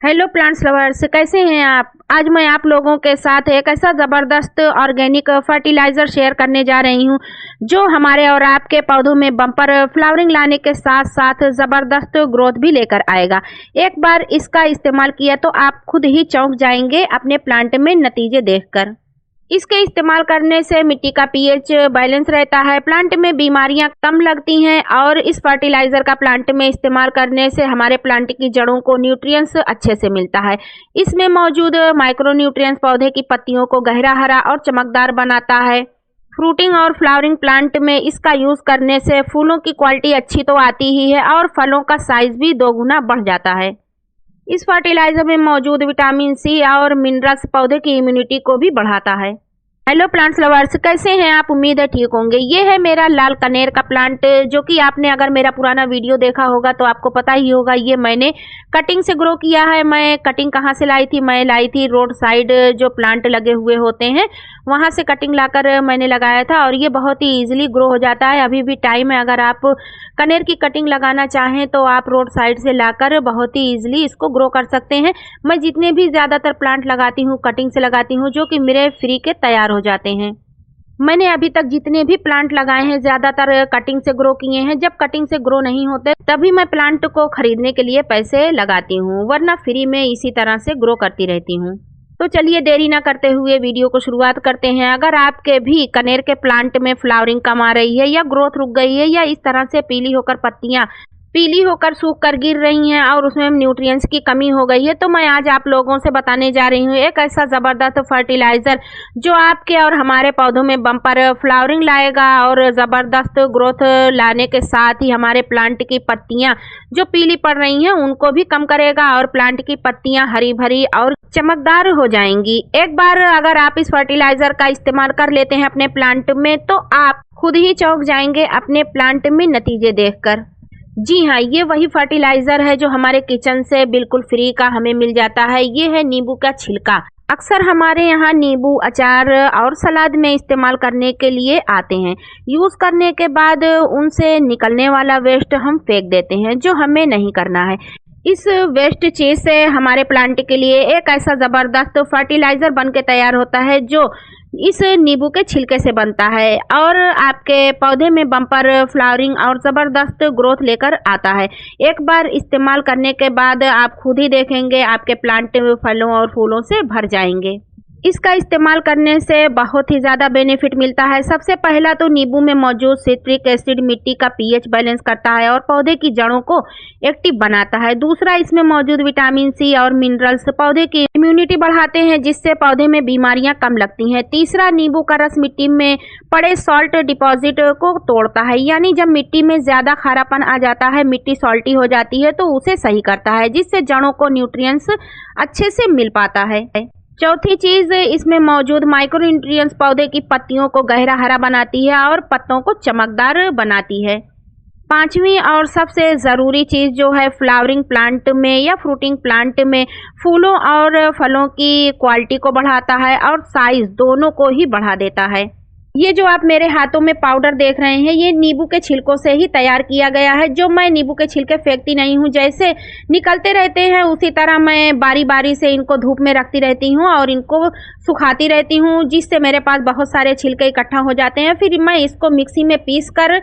Hello plants lovers, कैसे हैं आप। आज मैं आप लोगों के साथ एक ऐसा ज़बरदस्त ऑर्गेनिक फर्टिलाइज़र शेयर करने जा रही हूं जो हमारे और आपके पौधों में बम्पर फ्लावरिंग लाने के साथ साथ ज़बरदस्त ग्रोथ भी लेकर आएगा। एक बार इसका इस्तेमाल किया तो आप खुद ही चौंक जाएंगे अपने प्लांट में नतीजे देखकर। इसके इस्तेमाल करने से मिट्टी का पीएच बैलेंस रहता है, प्लांट में बीमारियां कम लगती हैं और इस फर्टिलाइज़र का प्लांट में इस्तेमाल करने से हमारे प्लांट की जड़ों को न्यूट्रिएंट्स अच्छे से मिलता है। इसमें मौजूद माइक्रो न्यूट्रिएंट्स पौधे की पत्तियों को गहरा हरा और चमकदार बनाता है। फ्रूटिंग और फ्लावरिंग प्लांट में इसका यूज़ करने से फूलों की क्वालिटी अच्छी तो आती ही है और फलों का साइज भी 2 गुना बढ़ जाता है। इस फर्टिलाइजर में मौजूद विटामिन सी और मिनरल्स पौधे की इम्यूनिटी को भी बढ़ाता है। हेलो प्लांट्स लवर्स, कैसे हैं आप। उम्मीद है ठीक होंगे। ये है मेरा लाल कनेर का प्लांट, जो कि आपने अगर मेरा पुराना वीडियो देखा होगा तो आपको पता ही होगा। ये मैंने कटिंग से ग्रो किया है। मैं कटिंग कहाँ से लाई थी, मैं लाई थी रोड साइड जो प्लांट लगे हुए होते हैं वहाँ से कटिंग लाकर मैंने लगाया था और ये बहुत ही ईजिली ग्रो हो जाता है। अभी भी टाइम है, अगर आप कनेर की कटिंग लगाना चाहें तो आप रोड साइड से लाकर बहुत ही ईजिली इसको ग्रो कर सकते हैं। मैं जितने भी ज़्यादातर प्लांट लगाती हूँ कटिंग से लगाती हूँ, जो कि मेरे फ्री के तैयार हो जाते हैं। मैंने अभी तक जितने भी प्लांट लगाए हैं ज़्यादातर कटिंग से ग्रो किए हैं। जब कटिंग से ग्रो नहीं होते तभी मैं प्लांट को खरीदने के लिए पैसे लगाती हूँ, वरना फ्री में इसी तरह से ग्रो करती रहती हूँ। तो चलिए देरी ना करते हुए वीडियो को शुरुआत करते हैं। अगर आपके भी कनेर के प्लांट में फ्लावरिंग कम आ रही है या ग्रोथ रुक गई है या इस तरह से पीली होकर पत्तियां पीली होकर सूख कर गिर रही हैं और उसमें न्यूट्रिएंट्स की कमी हो गई है, तो मैं आज आप लोगों से बताने जा रही हूँ एक ऐसा ज़बरदस्त फर्टिलाइज़र जो आपके और हमारे पौधों में बम्पर फ्लावरिंग लाएगा और ज़बरदस्त ग्रोथ लाने के साथ ही हमारे प्लांट की पत्तियाँ जो पीली पड़ रही हैं उनको भी कम करेगा और प्लांट की पत्तियाँ हरी भरी और चमकदार हो जाएंगी। एक बार अगर आप इस फर्टिलाइज़र का इस्तेमाल कर लेते हैं अपने प्लांट में तो आप खुद ही चौंक जाएंगे अपने प्लांट में नतीजे देखकर। जी हाँ, ये वही फर्टिलाइज़र है जो हमारे किचन से बिल्कुल फ्री का हमें मिल जाता है। ये है नींबू का छिलका। अक्सर हमारे यहाँ नींबू अचार और सलाद में इस्तेमाल करने के लिए आते हैं। यूज़ करने के बाद उनसे निकलने वाला वेस्ट हम फेंक देते हैं, जो हमें नहीं करना है। इस वेस्ट चीज़ से हमारे प्लांट के लिए एक ऐसा ज़बरदस्त फर्टिलाइज़र बन के तैयार होता है जो इस नींबू के छिलके से बनता है और आपके पौधे में बम्पर फ्लावरिंग और ज़बरदस्त ग्रोथ लेकर आता है। एक बार इस्तेमाल करने के बाद आप खुद ही देखेंगे आपके प्लांट फलों और फूलों से भर जाएंगे। इसका इस्तेमाल करने से बहुत ही ज़्यादा बेनिफिट मिलता है। सबसे पहला तो नींबू में मौजूद सिट्रिक एसिड मिट्टी का पीएच बैलेंस करता है और पौधे की जड़ों को एक्टिव बनाता है। दूसरा, इसमें मौजूद विटामिन सी और मिनरल्स पौधे की इम्यूनिटी बढ़ाते हैं, जिससे पौधे में बीमारियां कम लगती हैं। तीसरा, नींबू का रस मिट्टी में पड़े सॉल्ट डिपॉजिट को तोड़ता है, यानी जब मिट्टी में ज़्यादा खारापन आ जाता है, मिट्टी सॉल्टी हो जाती है, तो उसे सही करता है, जिससे जड़ों को न्यूट्रिएंट्स अच्छे से मिल पाता है। चौथी चीज़, इसमें मौजूद माइक्रो न्यूट्रिएंट्स पौधे की पत्तियों को गहरा हरा बनाती है और पत्तों को चमकदार बनाती है। पांचवी और सबसे ज़रूरी चीज़ जो है फ्लावरिंग प्लांट में या फ्रूटिंग प्लांट में फूलों और फलों की क्वालिटी को बढ़ाता है और साइज दोनों को ही बढ़ा देता है। ये जो आप मेरे हाथों में पाउडर देख रहे हैं ये नींबू के छिलकों से ही तैयार किया गया है। जो मैं नींबू के छिलके फेंकती नहीं हूँ, जैसे निकलते रहते हैं उसी तरह मैं बारी बारी से इनको धूप में रखती रहती हूँ और इनको सुखाती रहती हूँ, जिससे मेरे पास बहुत सारे छिलके इकट्ठा हो जाते हैं। फिर मैं इसको मिक्सी में पीस कर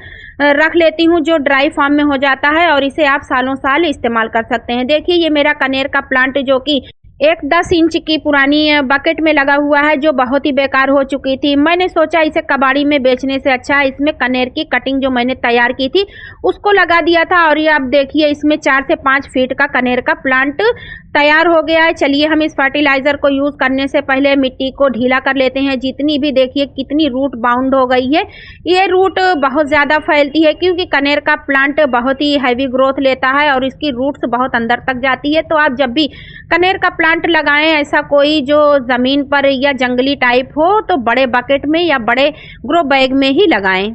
रख लेती हूँ, जो ड्राई फॉर्म में हो जाता है और इसे आप सालों साल इस्तेमाल कर सकते हैं। देखिए ये मेरा कनेर का प्लांट जो कि एक 10 इंच की पुरानी बकेट में लगा हुआ है, जो बहुत ही बेकार हो चुकी थी। मैंने सोचा इसे कबाड़ी में बेचने से अच्छा इसमें कनेर की कटिंग जो मैंने तैयार की थी उसको लगा दिया था और ये आप देखिए इसमें 4 से 5 फीट का कनेर का प्लांट तैयार हो गया है। चलिए हम इस फर्टिलाइज़र को यूज़ करने से पहले मिट्टी को ढीला कर लेते हैं। जितनी भी देखिए कितनी रूट बाउंड हो गई है, ये रूट बहुत ज़्यादा फैलती है क्योंकि कनेर का प्लांट बहुत ही हैवी ग्रोथ लेता है और इसकी रूट्स बहुत अंदर तक जाती है। तो आप जब भी कनेर का प्लांट लगाएं ऐसा कोई जो ज़मीन पर या जंगली टाइप हो तो बड़े बकेट में या बड़े ग्रो बैग में ही लगाएं।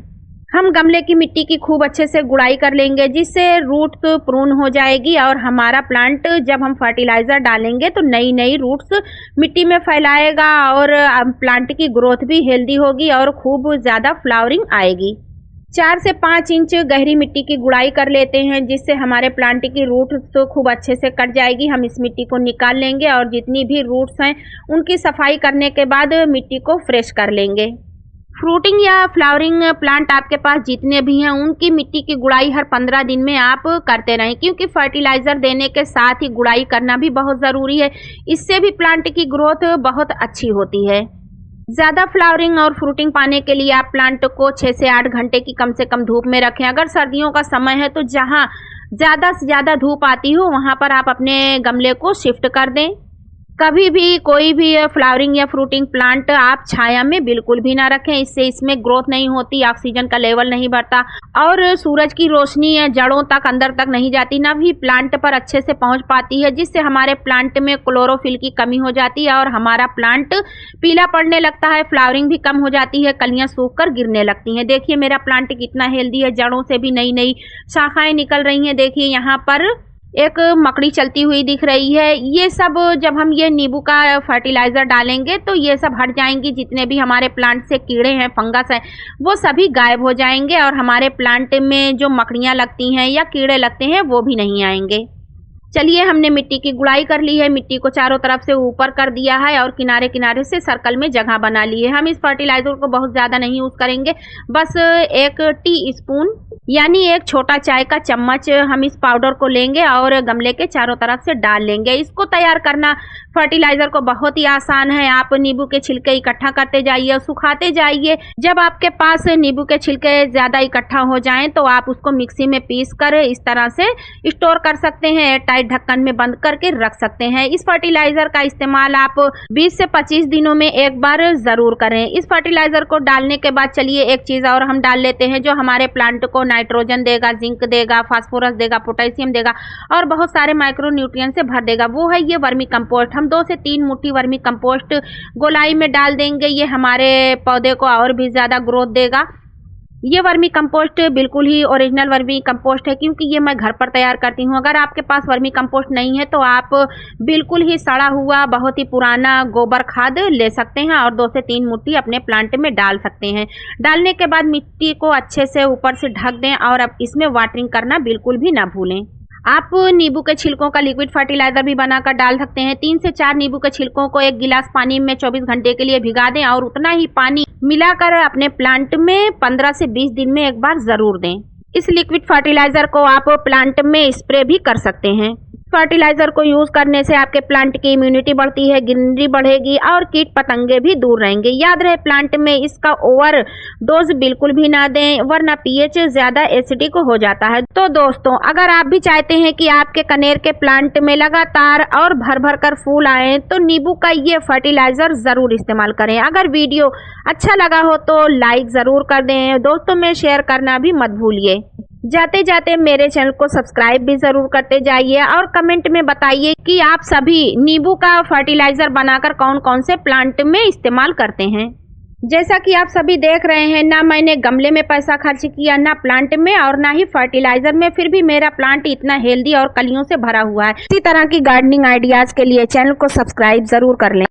हम गमले की मिट्टी की खूब अच्छे से गुड़ाई कर लेंगे, जिससे रूट प्रून हो जाएगी और हमारा प्लांट जब हम फर्टिलाइज़र डालेंगे तो नई नई रूट्स मिट्टी में फैलाएगा और प्लांट की ग्रोथ भी हेल्दी होगी और खूब ज़्यादा फ्लावरिंग आएगी। 4 से 5 इंच गहरी मिट्टी की गुड़ाई कर लेते हैं, जिससे हमारे प्लांट की रूट तो खूब अच्छे से कट जाएगी। हम इस मिट्टी को निकाल लेंगे और जितनी भी रूट्स हैं उनकी सफाई करने के बाद मिट्टी को फ्रेश कर लेंगे। फ्रूटिंग या फ्लावरिंग प्लांट आपके पास जितने भी हैं उनकी मिट्टी की गुड़ाई हर 15 दिन में आप करते रहें, क्योंकि फर्टिलाइज़र देने के साथ ही गुड़ाई करना भी बहुत ज़रूरी है। इससे भी प्लांट की ग्रोथ बहुत अच्छी होती है। ज़्यादा फ्लावरिंग और फ्रूटिंग पाने के लिए आप प्लांट को 6 से 8 घंटे की कम से कम धूप में रखें। अगर सर्दियों का समय है तो जहाँ ज़्यादा से ज़्यादा धूप आती हो वहाँ पर आप अपने गमले को शिफ्ट कर दें। कभी भी कोई भी फ्लावरिंग या फ्रूटिंग प्लांट आप छाया में बिल्कुल भी ना रखें, इससे इसमें ग्रोथ नहीं होती, ऑक्सीजन का लेवल नहीं बढ़ता और सूरज की रोशनी जड़ों तक अंदर तक नहीं जाती, ना भी प्लांट पर अच्छे से पहुंच पाती है, जिससे हमारे प्लांट में क्लोरोफिल की कमी हो जाती है और हमारा प्लांट पीला पड़ने लगता है, फ्लावरिंग भी कम हो जाती है, कलियां सूख कर गिरने लगती हैं। देखिए मेरा प्लांट कितना हेल्दी है, जड़ों से भी नई नई शाखाएं निकल रही हैं। देखिए यहाँ पर एक मकड़ी चलती हुई दिख रही है। ये सब जब हम ये नींबू का फर्टिलाइज़र डालेंगे तो ये सब हट जाएंगी, जितने भी हमारे प्लांट से कीड़े हैं, फंगस हैं, वो सभी गायब हो जाएंगे और हमारे प्लांट में जो मकड़ियाँ लगती हैं या कीड़े लगते हैं वो भी नहीं आएंगे। चलिए हमने मिट्टी की गुड़ाई कर ली है, मिट्टी को चारों तरफ से ऊपर कर दिया है और किनारे किनारे से सर्कल में जगह बना ली है। हम इस फर्टिलाइज़र को बहुत ज़्यादा नहीं यूज़ करेंगे, बस 1 टी स्पून यानी 1 छोटा चाय का चम्मच हम इस पाउडर को लेंगे और गमले के चारों तरफ से डाल लेंगे। इसको तैयार करना फर्टिलाइज़र को बहुत ही आसान है। आप नींबू के छिलके इकट्ठा करते जाइए और सुखाते जाइए। जब आपके पास नींबू के छिलके ज़्यादा इकट्ठा हो जाएं तो आप उसको मिक्सी में पीस कर इस तरह से स्टोर कर सकते हैं, एयरटाइट ढक्कन में बंद करके रख सकते हैं। इस फर्टिलाइज़र का इस्तेमाल आप 20 से 25 दिनों में एक बार ज़रूर करें। इस फर्टिलाइज़र को डालने के बाद चलिए एक चीज़ और हम डाल लेते हैं जो हमारे प्लांट को नाइट्रोजन देगा, जिंक देगा, फास्फोरस देगा, पोटेशियम देगा और बहुत सारे माइक्रो न्यूट्रिएंट से भर देगा। वो है ये वर्मी कंपोस्ट। हम 2 से 3 मुट्ठी वर्मी कंपोस्ट गोलाई में डाल देंगे। ये हमारे पौधे को और भी ज़्यादा ग्रोथ देगा। ये वर्मी कंपोस्ट बिल्कुल ही ओरिजिनल वर्मी कंपोस्ट है, क्योंकि ये मैं घर पर तैयार करती हूँ। अगर आपके पास वर्मी कंपोस्ट नहीं है तो आप बिल्कुल ही सड़ा हुआ बहुत ही पुराना गोबर खाद ले सकते हैं और 2 से 3 मुट्ठी अपने प्लांट में डाल सकते हैं। डालने के बाद मिट्टी को अच्छे से ऊपर से ढक दें और अब इसमें वाटरिंग करना बिल्कुल भी ना भूलें। आप नींबू के छिलकों का लिक्विड फर्टिलाइज़र भी बनाकर डाल सकते हैं। 3 से 4 नींबू के छिलकों को 1 गिलास पानी में 24 घंटे के लिए भिगा दें और उतना ही पानी मिलाकर अपने प्लांट में 15 से 20 दिन में एक बार ज़रूर दें। इस लिक्विड फर्टिलाइज़र को आप प्लांट में स्प्रे भी कर सकते हैं। फर्टिलाइज़र को यूज़ करने से आपके प्लांट की इम्यूनिटी बढ़ती है, ग्रीनरी बढ़ेगी और कीट पतंगे भी दूर रहेंगे। याद रहे प्लांट में इसका ओवर डोज बिल्कुल भी ना दें, वरना पीएच ज़्यादा एसिडिक हो जाता है। तो दोस्तों, अगर आप भी चाहते हैं कि आपके कनेर के प्लांट में लगातार और भर भर कर फूल आए तो नींबू का ये फर्टिलाइज़र ज़रूर इस्तेमाल करें। अगर वीडियो अच्छा लगा हो तो लाइक ज़रूर कर दें, दोस्तों में शेयर करना भी मत भूलिए। जाते जाते मेरे चैनल को सब्सक्राइब भी ज़रूर करते जाइए और कमेंट में बताइए कि आप सभी नींबू का फर्टिलाइज़र बनाकर कौन कौन से प्लांट में इस्तेमाल करते हैं। जैसा कि आप सभी देख रहे हैं, ना मैंने गमले में पैसा खर्च किया, ना प्लांट में और ना ही फर्टिलाइज़र में, फिर भी मेरा प्लांट इतना हेल्दी और कलियों से भरा हुआ है। इसी तरह की गार्डनिंग आइडियाज़ के लिए चैनल को सब्सक्राइब ज़रूर कर लें।